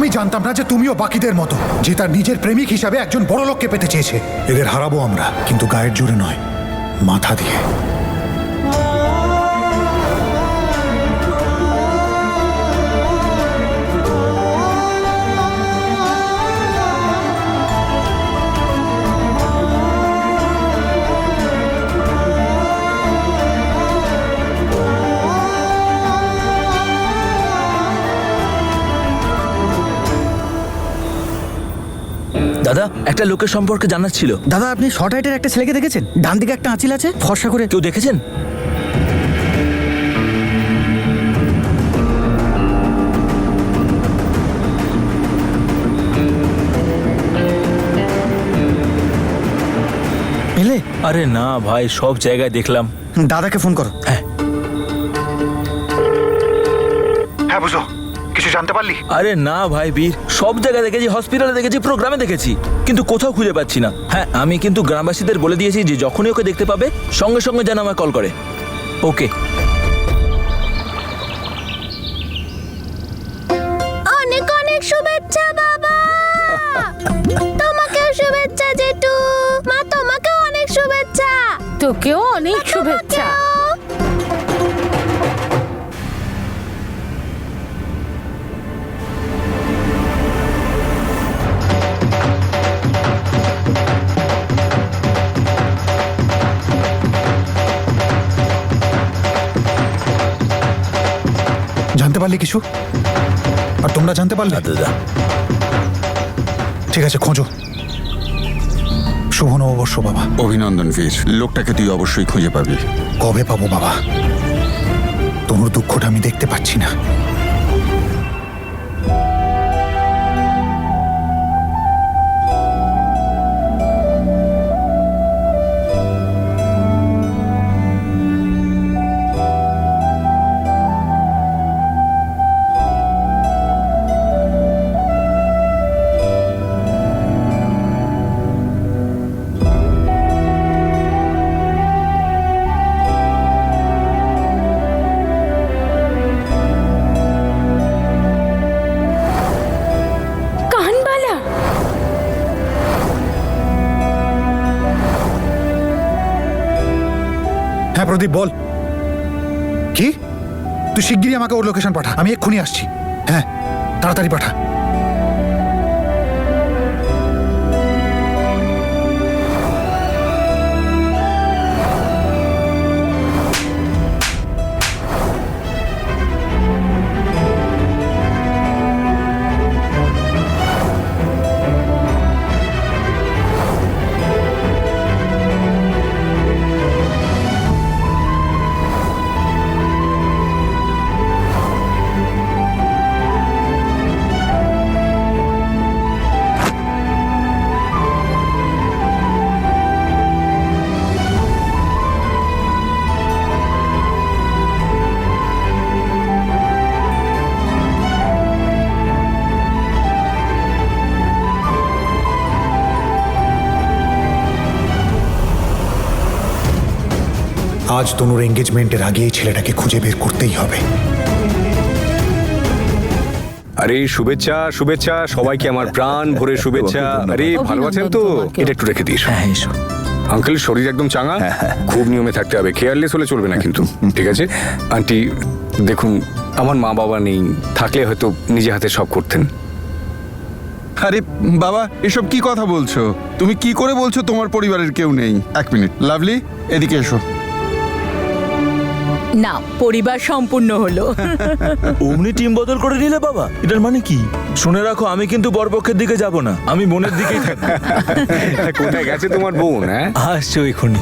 আমি জানতাম না যে তুমিও বাকিদের মতো, যে তার নিজের প্রেমিক হিসাবে একজন বড় লোককে পেতে চেয়েছে। এদের হারাবো আমরা, কিন্তু গায়ের জোরে নয়, মাথা দিয়ে। দাদা, একটা লোকের সম্পর্কে জানার ছিল। দাদা, আপনি শর্ট হাইটের একটা ছেলেকে দেখেছেন? ডান দিকে একটা আঁচিল আছে, ফর্সা করে। কেউ দেখেছেন? পেলে? আরে না ভাই, সব জায়গায় দেখলাম। দাদাকে ফোন করো। হ্যাঁ হ্যাঁ, বুঝো, কিছু জানতে পারলি? আরে না ভাই বীর, সব জায়গায় দেখেছি, হসপিটালে দেখেছি, প্রোগ্রামে দেখেছি, কিন্তু কোথাও খুঁজে পাচ্ছি না। হ্যাঁ, আমি কিন্তু গ্রামবাসীদের বলে দিয়েছি যে যখনই ওকে দেখতে পাবে সঙ্গে সঙ্গে যেন আমায় কল করে। ওকে। অনেক অনেক শুভেচ্ছা বাবা। তোমাকেও শুভেচ্ছা জেঠু। মা, তোমাকেও অনেক শুভেচ্ছা। তোকেও অনেক শুভেচ্ছা। জানতে পারলি কিছু? আর তোমরা জানতে পারলে? দাদা ঠিক আছে, খোঁজো। শুভ নববর্ষ বাবা। অভিনন্দন বীর, লোকটাকে তুই অবশ্যই খুঁজে পাবি। কবে পাবো বাবা? তোমার দুঃখটা আমি দেখতে পাচ্ছি না। কানবালা, হ্যাঁ প্রদীপ, বল। কি? তুই শিগগিরই আমাকে ওর লোকেশন পাঠা, আমি এক্ষুনি আসছি। হ্যাঁ, তাড়াতাড়ি পাঠা। আজ তনুর এঙ্গেজমেন্টের আগে এই ছেলেটাকে খুঁজে বের করতেই হবে। আরে শুভেচ্ছা শুভেচ্ছা সবাইকে, আমার প্রাণ ভরে শুভেচ্ছা। আরে ভালো আছেন তো? এটা একটু রেখে দিস। হ্যাঁ এসো। আঙ্কেল শরীর একদম চাঙা, খুব নিয়মে থাকতে হবে, কেয়ারলেস হলে চলবে না কিন্তু। ঠিক আছে আন্টি, দেখুন আমার মা বাবা নেই, থাকলে হয়তো নিজে হাতে সব করতেন। আরে বাবা, এসব কি কথা বলছো? তুমি কি করে বলছো তোমার পরিবারের কেউ নেই? এক মিনিট, লাভলি এদিকে এসো। না, পরিবার সম্পূর্ণ হলো। অমনি টিম বদল করে নিলে বাবা, এটার মানে কি? শুনে রাখো, আমি কিন্তু বরপক্ষের দিকে যাব না, আমি বোনের দিকেই থাকবো। কোথায় গেছে তোমার বোন? হ্যাঁ আসছে ওইখুনি।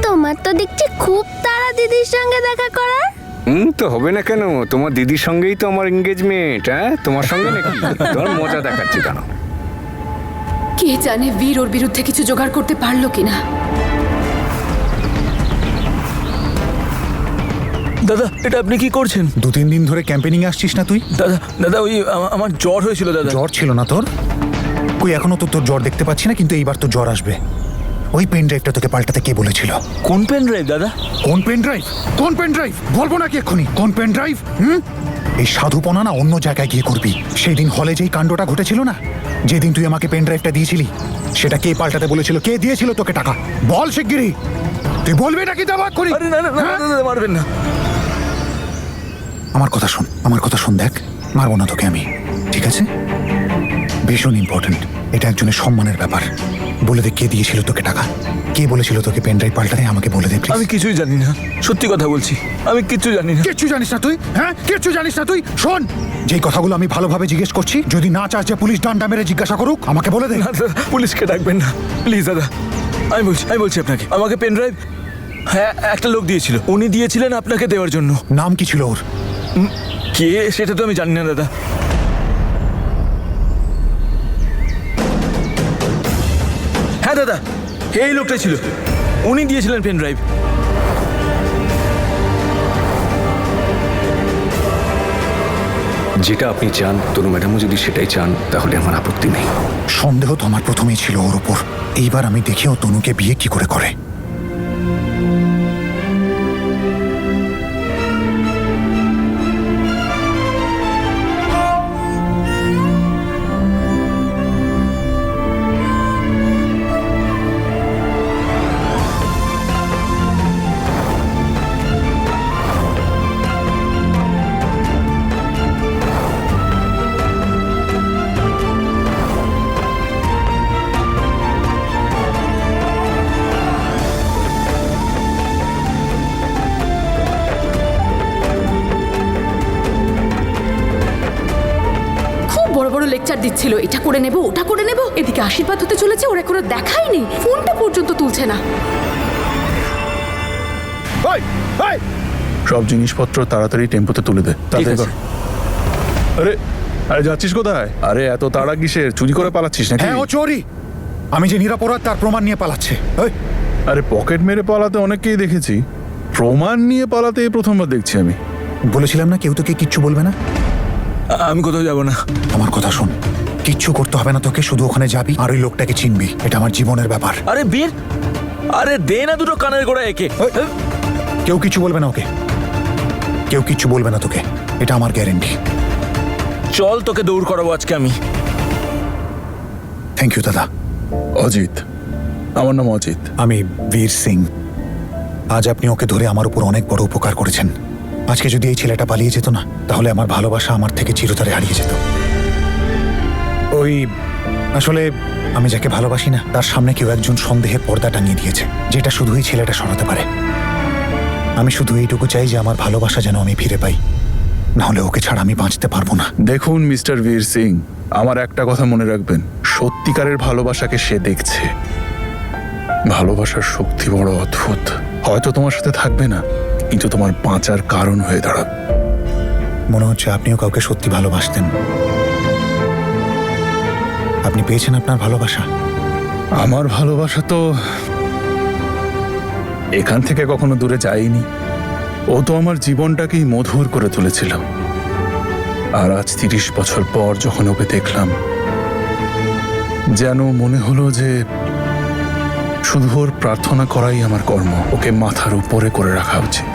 তোমার তো দেখছি খুব তাড়া দিদির সঙ্গে দেখা করার। তো হবে না কেন? তোমার দিদির সঙ্গেই তো আমার এঙ্গেজমেন্ট। হ্যাঁ, তোমার সঙ্গে নাকি? তোমার মজা দেখাচ্ছি কেন? কে জানে বীর ওর বিরুদ্ধে কিছু জোগাড় করতে পারলো কিনা। দাদা, এটা আপনি কি করছেন? 2-3 দিন ধরে ক্যাম্পেনিং আসছিস না তুই? দাদা দাদা, ওই আমার জ্বর হয়েছিল দাদা। জ্বর ছিল না তোর? কই, এখনো তো তোর জ্বর দেখতে পাচ্ছি না, কিন্তু এইবার তো জ্বর আসবে। ওই পেন ড্রাইভটা তোকে পাল্টাতে কে বলেছিল? কোন পেন ড্রাইভ দাদা? কোন পেন ড্রাইভ? কোন পেন ড্রাইভ বলবো নাকি এক্ষুনি? কোন পেন ড্রাইভ? এই সাধুপনা না অন্য জায়গায় গিয়ে করবি। সেই দিন হলে যেই কাণ্ডটা ঘটেছিল না, যেদিন তুই আমাকে পেন ড্রাইভটা দিয়েছিলি, সেটা কে পাল্টাতে বলেছিল? কে দিয়েছিল তোকে টাকা? বল শিগগিরই। তুই বলবি নাকি দাবাত করি? আরে না না না, না, না, না, মারবেন না। আমার কথা শোন, আমার কথা শোন। দেখ, মারবো না তোকে আমি, ঠিক আছে? ভীষণ ইম্পর্টেন্ট, এটা একজনের সম্মানের ব্যাপার। বলে দে কে দিয়েছিল তোকে টাকা, কে বলেছিল তোকে পেন ড্রাইভ পাল্টাতে? আমাকে বলে দে প্লিজ। আমি কিছুই জানি না, সত্যি কথা বলছি, আমি কিচ্ছু জানি না। কিচ্ছু জানিস না তুই? হ্যাঁ, কিচ্ছু জানিস না তুই? শোন, যেই কথাগুলো আমি ভালোভাবে জিজ্ঞেস করছি, যদি না চাস যে পুলিশ ডান্ডা মেরে জিজ্ঞাসা করুক, আমাকে বলে দে। না দাদা, পুলিশকে ডাকবেন না প্লিজ দাদা। আমি বলছি আপনাকে, আমাকে পেন ড্রাইভ হ্যাঁ একটা লোক দিয়েছিল, উনি দিয়েছিলেন আপনাকে দেওয়ার জন্য। নাম কি ছিল ওর? কে সেটা তো আমি জানি না দাদা। হ্যাঁ দাদা, এই লোকটা ছিল, উনি দিয়েছিলেন পেন ড্রাইভ। যেটা আপনি চান, তনু ম্যাডামও যদি সেটাই চান, তাহলে আমার আপত্তি নেই। সন্দেহ তো আমার প্রথমেই ছিল ওর উপর। এইবার আমি দেখিও তনুকে বিয়ে কি করে করে। খুব বড় বড় লেকচার দিচ্ছিল, এটা করে নেব ওটা করে নেব। এদিকে আশীর্বাদ হতে চলেছে, ওরা কোনো দেখাই নেই, ফোনটা পর্যন্ত তুলছে না। সব জিনিসপত্র তাড়াতাড়ি টেম্পোতে তুলে দে। তাড়াতাড়ি আছে। কর। আরে আরে যাচ্ছিস কোথায়? আরে এত তাড়া কিসের? চুরি করে পালাচ্ছিস নাকি? হ্যাঁ, ও চোরি। আমি যে নিরাপরাধ তার প্রমাণ নিয়ে পালাচ্ছে। এই, আরে পকেট মেরে পালাতে অনেককেই দেখেছি, প্রমাণ নিয়ে পালাতে এই প্রথমবার দেখছি আমি। বলেছিলাম না কেউ তোকে কিচ্ছু বলবে না। আমি কোথাও যাব না। আমার কথা শোন, কিচ্ছু করতে হবে না তোকে, শুধু ওখানে যাবি আর ওই লোকটাকে চিনবি। এটা আমার জীবনের ব্যাপার। আরে বীর, আরে দে না দুটো কানের গোড়া একে। কেউ কিছু বলবে না ওকে, কেউ কিচ্ছু বলবে না তোকে, এটা আমার গ্যারেন্টি। চল তোকে দৌড় করাবো আজকে আমি। থ্যাংক ইউ দাদা। অজিত, আমার নাম অজিত। আমি বীর সিং। আজ আপনি ওকে ধরে আমার উপর অনেক বড় উপকার করেছেন। আজকে যদি এই ছেলেটা পালিয়ে যেত না, তাহলে আমার ভালোবাসা আমার থেকে চিরতরে হারিয়ে যেত। ওই আসলে আমি যাকে ভালোবাসি না, তার সামনে কেউ একজন সন্দেহের পর্দা টাঙিয়ে দিয়েছে, যেটা শুধু এই ছেলেটা সরাতে পারে। আমি শুধু এইটুকু চাই যে আমার ভালোবাসা যেন আমি ফিরে পাই, নাহলে ওকে ছাড়া আমি বাঁচতে পারবো না। দেখুন মিস্টার বীর সিং, আমার একটা কথা মনে রাখবেন, সত্যিকারের ভালোবাসাকে সে দেখছে। ভালোবাসার শক্তি বড় অদ্ভুত। হয়তো তোমার সাথে থাকবে না, কিন্তু তোমার বাঁচার কারণ হয়ে দাঁড়াবে। মনে হচ্ছে আপনিও কাউকে সত্যি ভালোবাসতেন। আপনি পেয়েছেন আপনার ভালোবাসা? আমার ভালোবাসা তো এখান থেকে কখনো দূরে যায়নি। ও তো আমার জীবনটাকেই মধুর করে তুলেছিল। আর আজ 30 বছর পর যখন ওকে দেখলাম, যেন মনে হলো যে শুধু ওর প্রার্থনা করাই আমার কর্ম, ওকে মাথার উপরে করে রাখা উচিত।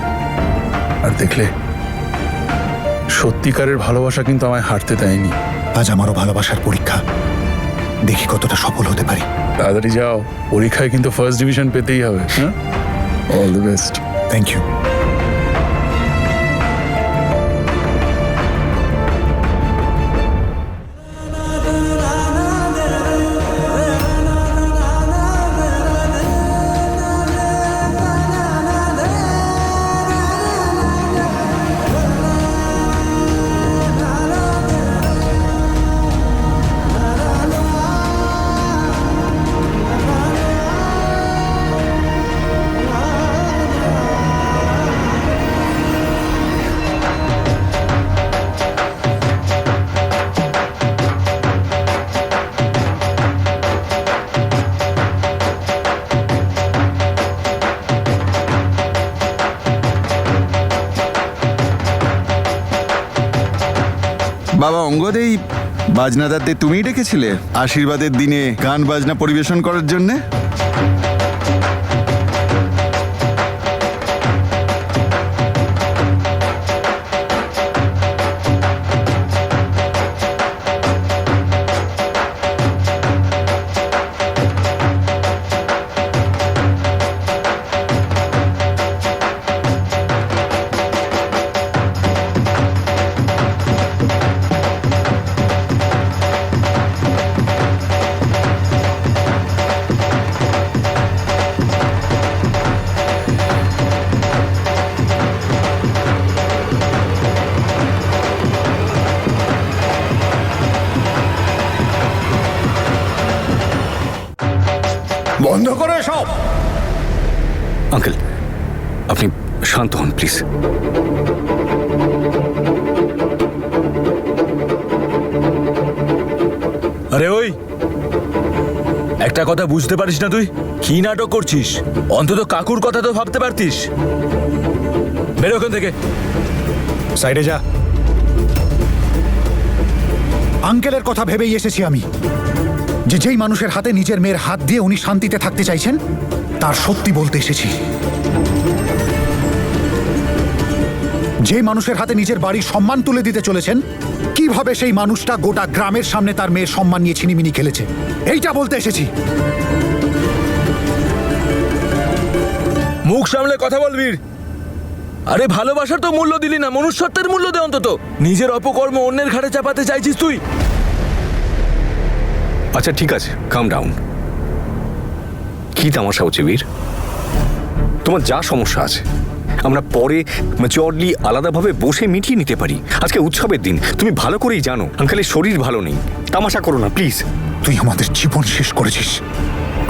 আর দেখলে, সত্যিকারের ভালোবাসা কিন্তু আমায় হারতে দেয়নি। আজ আমারও ভালোবাসার পরীক্ষা, দেখি কতটা সফল হতে পারি। তাড়াতাড়ি যাও, পরীক্ষায় কিন্তু ফার্স্ট ডিভিশন পেতেই হবে। হ্যাঁ, all the best. Thank you. বাবা অঙ্গদ, এই বাজনাদারদের তুমিই ডেকেছিলে আশীর্বাদের দিনে গান বাজনা পরিবেশন করার জন্যে? বন্ধ করো সব। আঙ্কেল আপনি শান্ত হন প্লিজ। আরে ওই, একটা কথা বুঝতে পারিস না তুই? কি নাটক করছিস? অন্তত কাকুর কথা তো ভাবতে পারতিস। বেরো ওখান থেকে। সাইডে যা। আঙ্কেলের কথা ভেবেই এসেছি আমি, যে যেই মানুষের হাতে নিজের মেয়ের হাত দিয়ে উনি শান্তিতে থাকতে চাইছেন তার সত্যি বলতে এসেছি। যে মানুষের হাতে নিজের বাড়ির সম্মান তুলে দিতে চলেছেন, কিভাবে সেই মানুষটা গোটা গ্রামের সামনে তার মেয়ের সম্মান নিয়ে ছিনিমিনি খেলেছে, এইটা বলতে এসেছি। মুখ সামলে কথা বলবি। আরে ভালোবাসার তো মূল্য দিলি না, মনুষ্যত্বের মূল্য দে অন্তত। নিজের অপকর্ম অন্যের ঘাড়ে চাপাতে চাইছিস তুই। আচ্ছা ঠিক আছে, কাম ডাউন। কি তামাশা হচ্ছে বীর? তোমার যা সমস্যা আছে আমরা পরে ম্যাচিওরলি আলাদাভাবে বসে মিটিয়ে নিতে পারি। আজকে উৎসবের দিন, তুমি ভালো করেই জানো আঙ্কেলের শরীর ভালো নেই। তামাশা করো না প্লিজ। তুই আমাদের জীবন শেষ করেছিস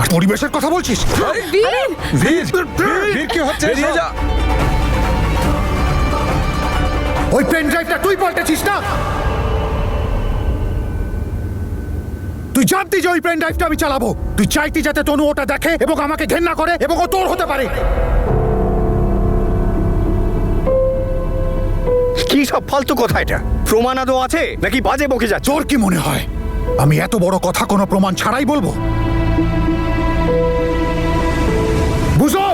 আর পরিবেশের কথা বলছিস। বেরিয়ে যা। ওই পেন ড্রাইভটা তুই পাল্টেছিস না? তুই জানতি যে ওই পেন ড্রাইভটা আমি চালাবো? তুই চাইতি যাতে তনু ওটা দেখে এবং আমাকে ঘেন্না করে এবং ও তোর হতে পারে। কি সব ফালতু কথা? এটা প্রমাণ আদৌ আছে নাকি বাজে বকে যাচ্ছ? তোর কি মনে হয় আমি এত বড় কথা কোনো প্রমাণ ছাড়াই বলবো? বুঝো,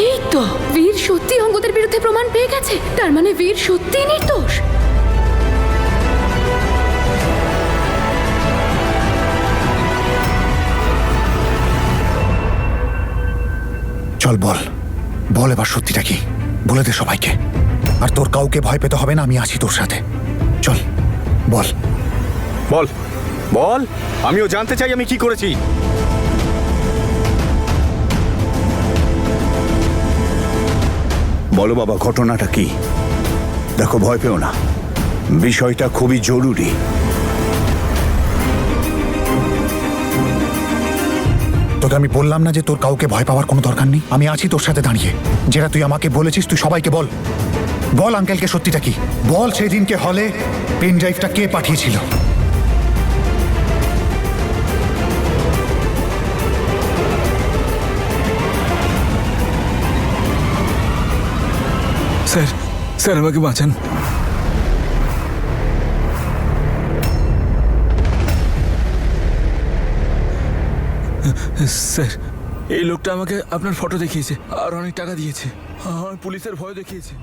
এই তো বীর সত্যি অঙ্গদের বিরুদ্ধে প্রমাণ পেয়ে গেছে। তার মানে বীর সত্যিই নির্দোষ। চল বল, বল এবার সত্যিটা কি, বলে দে সবাইকে। আর তোর কাউকে ভয় পেতে হবে না, আমি আছি তোর সাথে। চল বল। বল বল, আমিও জানতে চাই আমি কি করেছি। বলো বাবা, ঘটনাটা কি? দেখো, ভয় পেও না, বিষয়টা খুবই জরুরি। তোকে আমি বললাম না যে তোর কাউকে ভয় পাওয়ার কোনো দরকার নেই? আমি আছি তোর সাথে দাঁড়িয়ে। যেটা তুই আমাকে বলেছিস তুই সবাইকে বল। বল আঙ্কেলকে সত্যিটা কি, বল সেদিনকে হলে পেন ড্রাইভটা কে পাঠিয়েছিল। স্যার, স্যার আমাকে বাঁচান। স্যার, এই লোকটা আমাকে আপনার ফটো দেখিয়েছে আর অনেক টাকা দিয়েছে। আমার পুলিশের ভয় দেখিয়েছে।